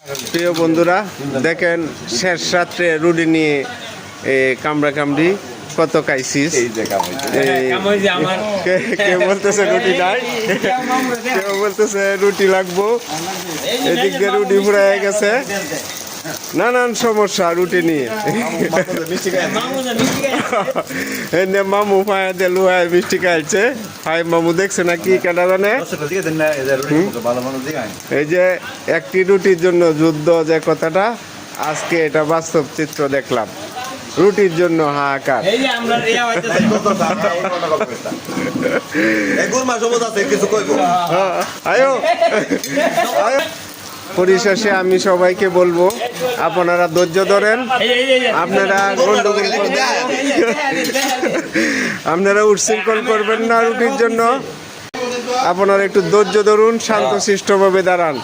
প্রিয় বন্ধুরা, দেখেন শেষ রাত্রে রুটি নিয়ে কামড়া কামড়ি কত খাইছিস। কে বলতেছে রুটি নাই, কেউ বলতেছে রুটি লাগবো, এদিক দিয়ে রুটি ফুরাই গেছে, নানান সমস্যা রুটি নিয়ে। মামু ফায়া দিয়ে লুহায় মিষ্টি খাইছে। হাই মামু দেখছে না কি কেনা জানে, এই যে একটি রুটির জন্য যুদ্ধ যে কথাটা, আজকে এটা বাস্তব চিত্র দেখলাম। রুটির জন্য হাহাকার। পরিশেষে আমি সবাইকে বলবো, আপনারা ধৈর্য ধরেন, আপনারা উচ্ছৃঙ্খল করবেন না রুটির জন্য। আপনারা একটু ধৈর্য ধরুন, শান্তশিষ্টভাবে দাঁড়ান।